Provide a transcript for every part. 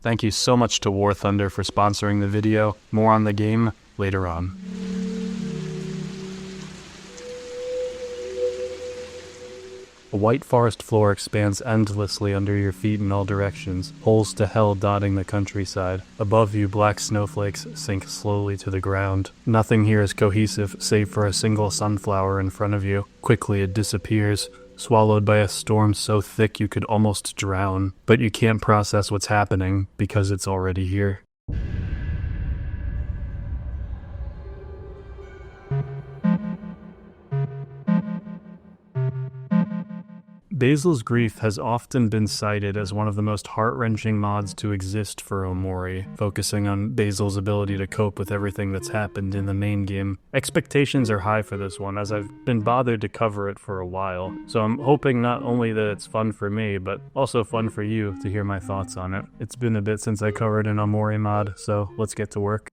Thank you so much to War Thunder for sponsoring the video. More on the game later on. A white forest floor expands endlessly under your feet in all directions, holes to hell dotting the countryside. Above you, black snowflakes sink slowly to the ground. Nothing here is cohesive, save for a single sunflower in front of you. Quickly it disappears, swallowed by a storm so thick you could almost drown. But you can't process what's happening, because it's already here. Basils Grief has often been cited as one of the most heart-wrenching mods to exist for OMORI, focusing on Basil's ability to cope with everything that's happened in the main game. Expectations are high for this one, as I've been bothered to cover it for a while, so I'm hoping not only that it's fun for me, but also fun for you to hear my thoughts on it. It's been a bit since I covered an OMORI mod, so let's get to work.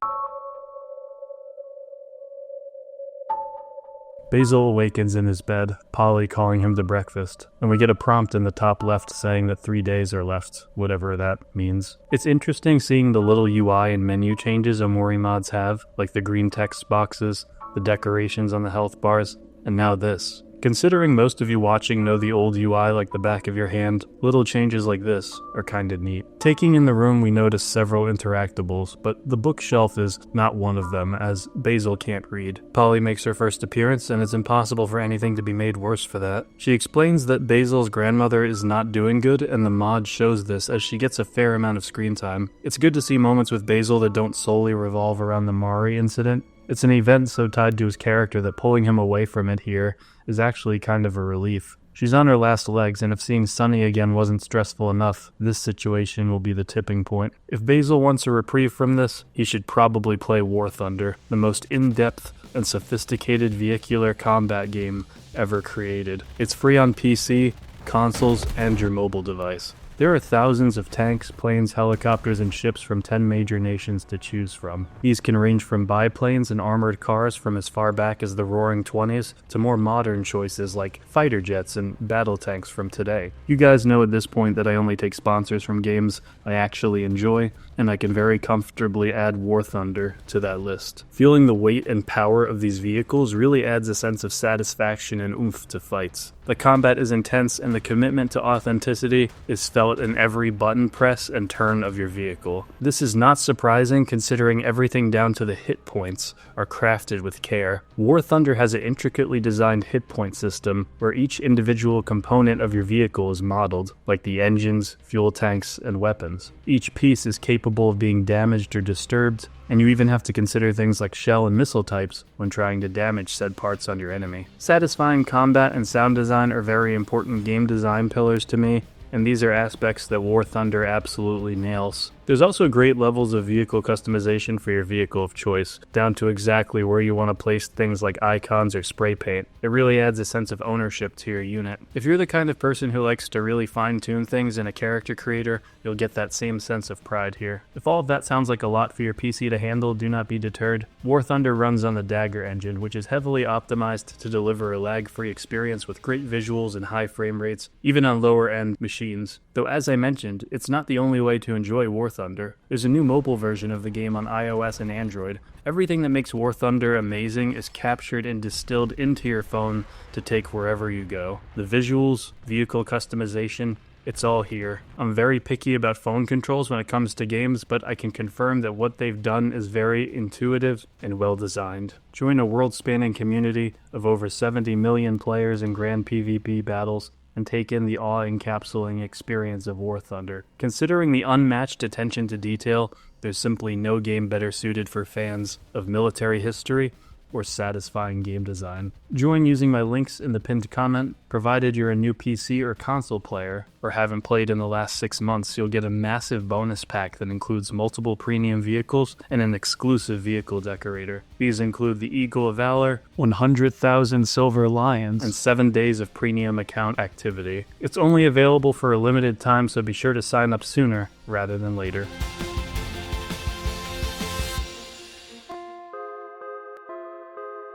Basil awakens in his bed, Polly calling him to breakfast, and we get a prompt in the top left saying that 3 days are left, whatever that means. It's interesting seeing the little UI and menu changes OMORI mods have, like the green text boxes, the decorations on the health bars, and now this. Considering most of you watching know the old UI like the back of your hand, little changes like this are kinda neat. Taking in the room, we notice several interactables, but the bookshelf is not one of them, as Basil can't read. Polly makes her first appearance, and it's impossible for anything to be made worse for that. She explains that Basil's grandmother is not doing good, and the mod shows this as she gets a fair amount of screen time. It's good to see moments with Basil that don't solely revolve around the Mari incident. It's an event so tied to his character that pulling him away from it here is actually kind of a relief. She's on her last legs, and if seeing Sunny again wasn't stressful enough, this situation will be the tipping point. If Basil wants a reprieve from this, he should probably play War Thunder, the most in-depth and sophisticated vehicular combat game ever created. It's free on PC, consoles, and your mobile device. There are thousands of tanks, planes, helicopters, and ships from 10 major nations to choose from. These can range from biplanes and armored cars from as far back as the Roaring 20s to more modern choices like fighter jets and battle tanks from today. You guys know at this point that I only take sponsors from games I actually enjoy, and I can very comfortably add War Thunder to that list. Feeling the weight and power of these vehicles really adds a sense of satisfaction and oomph to fights. The combat is intense, and the commitment to authenticity is felt in every button press and turn of your vehicle. This is not surprising considering everything down to the hit points are crafted with care. War Thunder has an intricately designed hit point system where each individual component of your vehicle is modeled, like the engines, fuel tanks, and weapons. Each piece is capable of being damaged or disturbed, and you even have to consider things like shell and missile types when trying to damage said parts on your enemy. Satisfying combat and sound design are very important game design pillars to me, and these are aspects that War Thunder absolutely nails. There's also great levels of vehicle customization for your vehicle of choice, down to exactly where you want to place things like icons or spray paint. It really adds a sense of ownership to your unit. If you're the kind of person who likes to really fine-tune things in a character creator, you'll get that same sense of pride here. If all of that sounds like a lot for your PC to handle, do not be deterred. War Thunder runs on the Dagger engine, which is heavily optimized to deliver a lag-free experience with great visuals and high frame rates, even on lower-end machines. Though as I mentioned, it's not the only way to enjoy War Thunder. There's a new mobile version of the game on iOS and Android. Everything that makes War Thunder amazing is captured and distilled into your phone to take wherever you go. The visuals, vehicle customization, it's all here. I'm very picky about phone controls when it comes to games, but I can confirm that what they've done is very intuitive and well designed. Join a world-spanning community of over 70 million players in grand PvP battles, and take in the awe-encapsulating experience of War Thunder. Considering the unmatched attention to detail, there's simply no game better suited for fans of military history or satisfying game design. Join using my links in the pinned comment. Provided you're a new PC or console player, or haven't played in the last 6 months, you'll get a massive bonus pack that includes multiple premium vehicles and an exclusive vehicle decorator. These include the Eagle of Valor, 100,000 Silver Lions, and 7 days of premium account activity. It's only available for a limited time, so be sure to sign up sooner rather than later.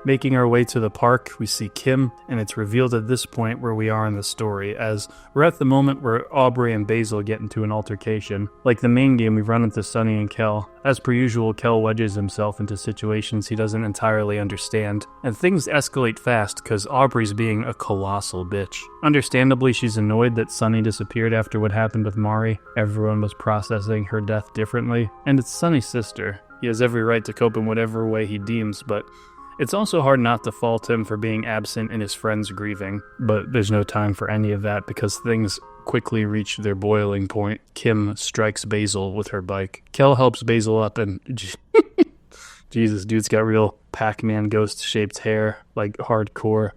Making our way to the park, we see Kim, and it's revealed at this point where we are in the story, as we're at the moment where Aubrey and Basil get into an altercation. Like the main game, we run into Sunny and Kel. As per usual, Kel wedges himself into situations he doesn't entirely understand, and things escalate fast because Aubrey's being a colossal bitch. Understandably, she's annoyed that Sunny disappeared after what happened with Mari. Everyone was processing her death differently, and it's Sunny's sister. He has every right to cope in whatever way he deems, but it's also hard not to fault him for being absent and his friends grieving. But there's no time for any of that because things quickly reach their boiling point. Kim strikes Basil with her bike. Kel helps Basil up and Jesus, dude's got real Pac-Man ghost-shaped hair, like hardcore.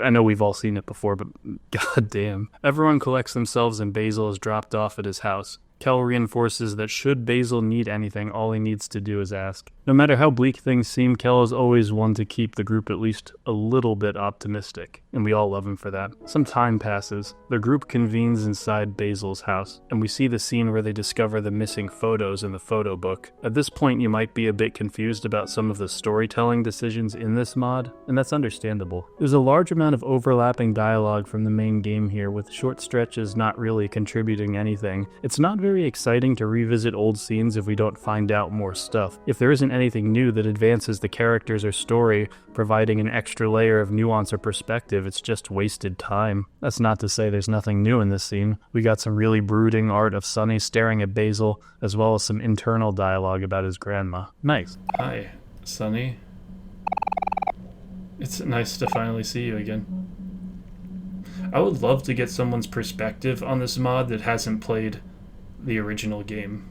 I know we've all seen it before, but goddamn. Everyone collects themselves and Basil is dropped off at his house. Kel reinforces that should Basil need anything, all he needs to do is ask. No matter how bleak things seem, Kel is always one to keep the group at least a little bit optimistic, and we all love him for that. Some time passes. The group convenes inside Basil's house, and we see the scene where they discover the missing photos in the photo book. At this point, you might be a bit confused about some of the storytelling decisions in this mod, and that's understandable. There's a large amount of overlapping dialogue from the main game here, with short stretches not really contributing anything. It's not very exciting to revisit old scenes if we don't find out more stuff. If there isn't anything new that advances the characters or story, providing an extra layer of nuance or perspective, it's just wasted time. That's not to say there's nothing new in this scene. We got some really brooding art of Sunny staring at Basil, as well as some internal dialogue about his grandma. Nice. Hi, Sunny. It's nice to finally see you again. I would love to get someone's perspective on this mod that hasn't played the original game.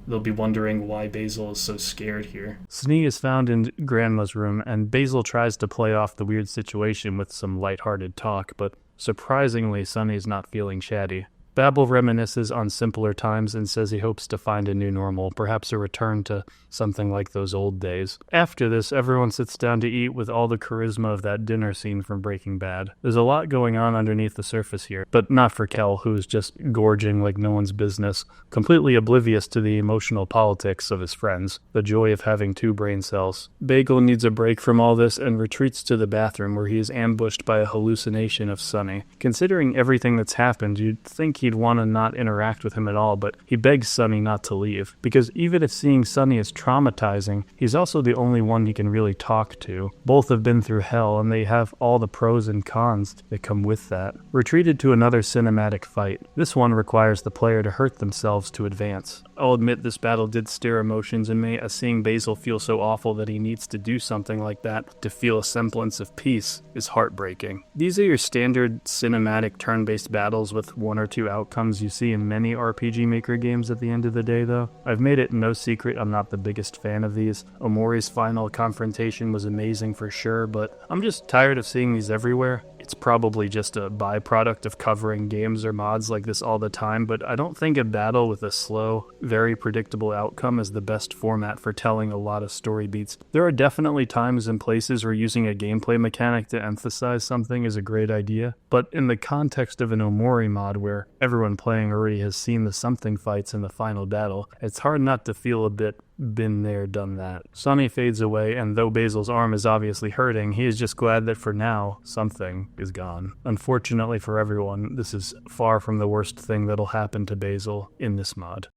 They'll be wondering why Basil is so scared here. Sunny is found in Grandma's room, and Basil tries to play off the weird situation with some lighthearted talk, but surprisingly, Sunny's not feeling chatty. Babel reminisces on simpler times and says he hopes to find a new normal, perhaps a return to something like those old days. After this, everyone sits down to eat with all the charisma of that dinner scene from Breaking Bad. There's a lot going on underneath the surface here, but not for Kel, who is just gorging like no one's business, completely oblivious to the emotional politics of his friends, the joy of having 2 brain cells. Bagel needs a break from all this and retreats to the bathroom where he is ambushed by a hallucination of Sunny. Considering everything that's happened, you'd think he'd want to not interact with him at all, but he begs Sunny not to leave, because even if seeing Sunny is traumatizing, he's also the only one he can really talk to. Both have been through hell, and they have all the pros and cons that come with that. Retreated to another cinematic fight. This one requires the player to hurt themselves to advance. I'll admit this battle did stir emotions in me, as seeing Basil feel so awful that he needs to do something like that to feel a semblance of peace is heartbreaking. These are your standard cinematic turn-based battles with 1 or 2 outcomes you see in many RPG Maker games at the end of the day, though. I've made it no secret I'm not the biggest fan of these. OMORI's final Confrontation was amazing for sure, but I'm just tired of seeing these everywhere. It's probably just a byproduct of covering games or mods like this all the time, but I don't think a battle with a slow, very predictable outcome is the best format for telling a lot of story beats. There are definitely times and places where using a gameplay mechanic to emphasize something is a great idea, but in the context of an OMORI mod where everyone playing already has seen the something fights in the final battle, it's hard not to feel a bit been there, done that. Sunny fades away, and though Basil's arm is obviously hurting, he is just glad that for now, something is gone. Unfortunately for everyone, this is far from the worst thing that'll happen to Basil in this mod.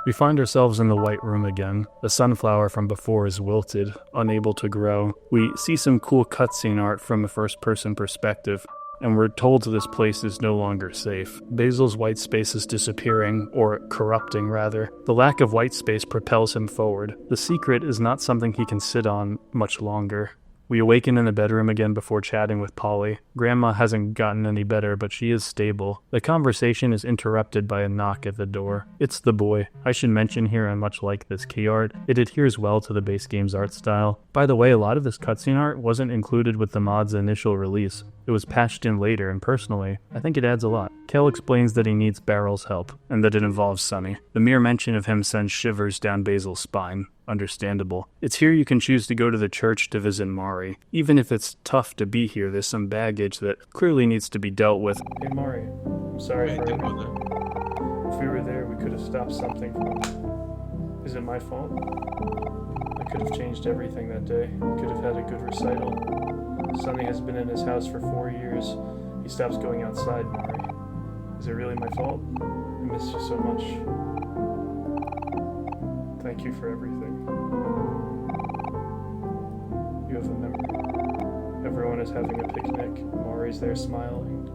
We find ourselves in the White Room again. The sunflower from before is wilted, unable to grow. We see some cool cutscene art from a first-person perspective, and we're told this place is no longer safe. Basil's white space is disappearing, or corrupting rather. The lack of white space propels him forward. The secret is not something he can sit on much longer. We awaken in the bedroom again before chatting with Polly. Grandma hasn't gotten any better, but she is stable. The conversation is interrupted by a knock at the door. It's the boy. I should mention here, and much like this key art, it adheres well to the base game's art style. By the way, a lot of this cutscene art wasn't included with the mod's initial release. It was patched in later, and personally, I think it adds a lot. Kel explains that he needs Barrel's help, and that it involves Sunny. The mere mention of him sends shivers down Basil's spine. Understandable. It's here you can choose to go to the church to visit Mari. Even if it's tough to be here, there's some baggage that clearly needs to be dealt with. Hey Mari, I'm sorry for everything. If we were there, we could have stopped something from... Is it my fault? I could have changed everything that day. We could have had a good recital. Sunny has been in his house for 4 years. He stops going outside, Mari. Is it really my fault? I miss you so much. Thank you for everything. You have a memory. Everyone is having a picnic. Mari's there smiling.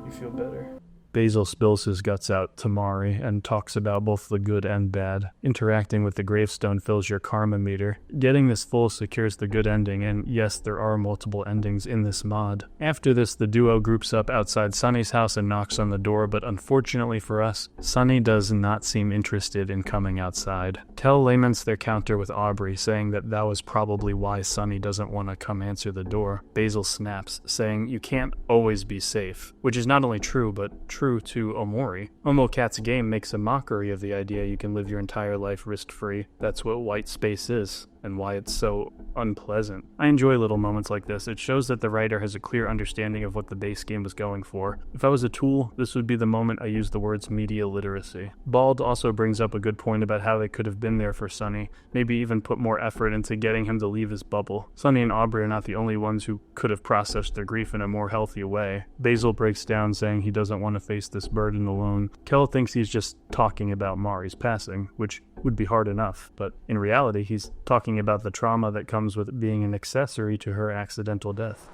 You feel better. Basil spills his guts out to Mari and talks about both the good and bad. Interacting with the gravestone fills your karma meter. Getting this full secures the good ending, and yes, there are multiple endings in this mod. After this, the duo groups up outside Sunny's house and knocks on the door, but unfortunately for us, Sunny does not seem interested in coming outside. Kel laments their counter with Aubrey, saying that was probably why Sunny doesn't want to come answer the door. Basil snaps, saying you can't always be safe, which is not only true, but true to OMORI. Cat's game makes a mockery of the idea you can live your entire life risk-free. That's what white space is, and why it's so unpleasant. I enjoy little moments like this. It shows that the writer has a clear understanding of what the base game was going for. If I was a tool, this would be the moment I used the words media literacy. Bald also brings up a good point about how they could have been there for Sunny, maybe even put more effort into getting him to leave his bubble. Sunny and Aubrey are not the only ones who could have processed their grief in a more healthy way. Basil breaks down, saying he doesn't want to face this burden alone. Kel thinks he's just talking about Mari's passing, which would be hard enough, but in reality he's talking about the trauma that comes with being an accessory to her accidental death.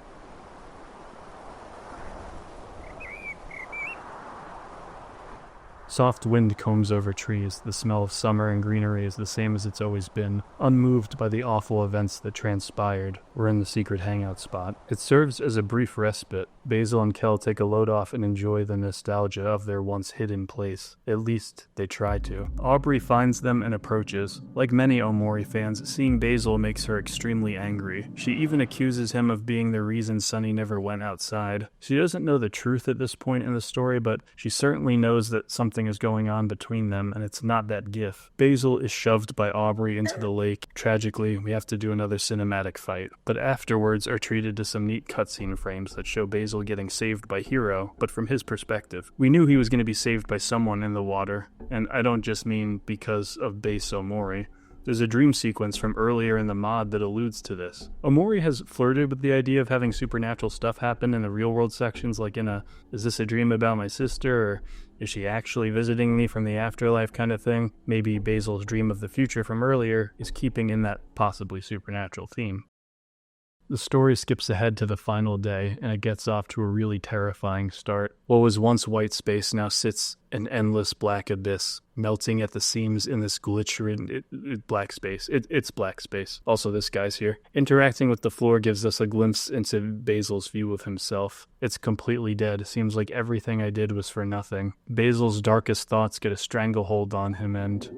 Soft wind combs over trees. The smell of summer and greenery is the same as it's always been, unmoved by the awful events that transpired. We're in the secret hangout spot. It serves as a brief respite. Basil and Kel take a load off and enjoy the nostalgia of their once hidden place. At least, they try to. Aubrey finds them and approaches. Like many OMORI fans, seeing Basil makes her extremely angry. She even accuses him of being the reason Sunny never went outside. She doesn't know the truth at this point in the story, but she certainly knows that something is going on between them, and it's not that gif. Basil is shoved by Aubrey into the lake. Tragically, we have to do another cinematic fight, but afterwards are treated to some neat cutscene frames that show Basil getting saved by Hero, but from his perspective. We knew he was going to be saved by someone in the water, and I don't just mean because of base OMORI. There's a dream sequence from earlier in the mod that alludes to this. OMORI has flirted with the idea of having supernatural stuff happen in the real-world sections, like in a, is this a dream about my sister, or is she actually visiting me from the afterlife kind of thing? Maybe Basil's dream of the future from earlier is keeping in that possibly supernatural theme. The story skips ahead to the final day, and it gets off to a really terrifying start. What was once white space now sits an endless black abyss, melting at the seams in this glitch-ridden black space. It's black space. Also, this guy's here. Interacting with the floor gives us a glimpse into Basil's view of himself. It's completely dead. Seems like everything I did was for nothing. Basil's darkest thoughts get a stranglehold on him, and...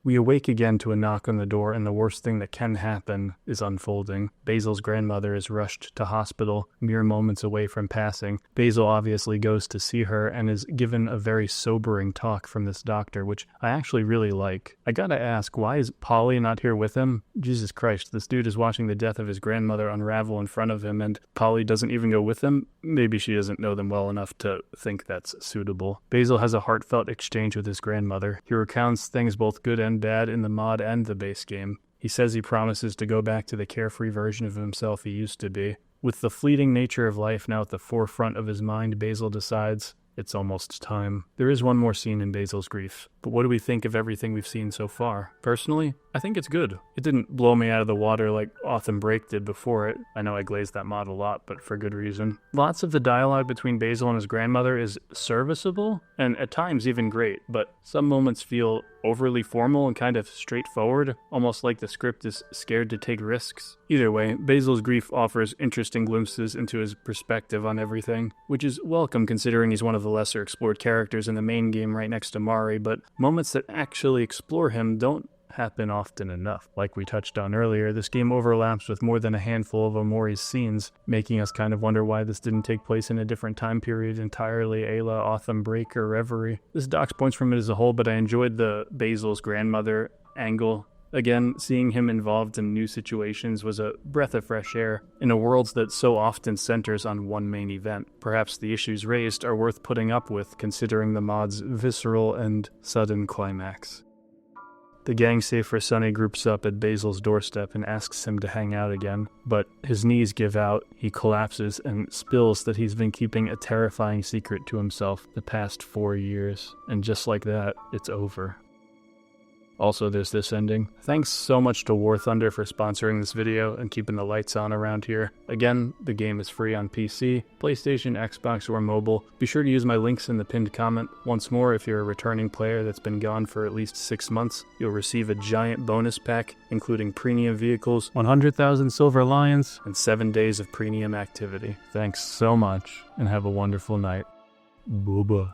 We awake again to a knock on the door, and the worst thing that can happen is unfolding. Basil's grandmother is rushed to hospital, mere moments away from passing. Basil obviously goes to see her and is given a very sobering talk from this doctor, which I actually really like. I gotta ask, why is Polly not here with him? Jesus Christ, this dude is watching the death of his grandmother unravel in front of him, and Polly doesn't even go with him? Maybe she doesn't know them well enough to think that's suitable. Basil has a heartfelt exchange with his grandmother. He recounts things both good and bad in the mod and the base game. He says he promises to go back to the carefree version of himself he used to be. With the fleeting nature of life now at the forefront of his mind, Basil decides it's almost time. There is one more scene in Basil's Grief, but what do we think of everything we've seen so far? Personally, I think it's good. It didn't blow me out of the water like Autumn Break did before it. I know I glazed that mod a lot, but for good reason. Lots of the dialogue between Basil and his grandmother is serviceable, and at times even great, but some moments feel overly formal and kind of straightforward, almost like the script is scared to take risks. Either way, Basils Grief offers interesting glimpses into his perspective on everything, which is welcome considering he's one of the lesser explored characters in the main game right next to OMORI, but moments that actually explore him don't happen often enough. Like we touched on earlier, this game overlaps with more than a handful of OMORI's scenes, making us kind of wonder why this didn't take place in a different time period entirely, a la Autumn Break or Reverie. This docks points from it as a whole, but I enjoyed the Basil's grandmother angle. Again, seeing him involved in new situations was a breath of fresh air in a world that so often centers on one main event. Perhaps the issues raised are worth putting up with, considering the mod's visceral and sudden climax. The gang safer Sonny groups up at Basil's doorstep and asks him to hang out again, but his knees give out, he collapses, and spills that he's been keeping a terrifying secret to himself the past 4 years. And just like that, it's over. Also, there's this ending. Thanks so much to War Thunder for sponsoring this video and keeping the lights on around here. Again, the game is free on PC, PlayStation, Xbox, or mobile. Be sure to use my links in the pinned comment. Once more, if you're a returning player that's been gone for at least 6 months, you'll receive a giant bonus pack, including premium vehicles, 100,000 silver lions, and 7 days of premium activity. Thanks so much, and have a wonderful night. Booba.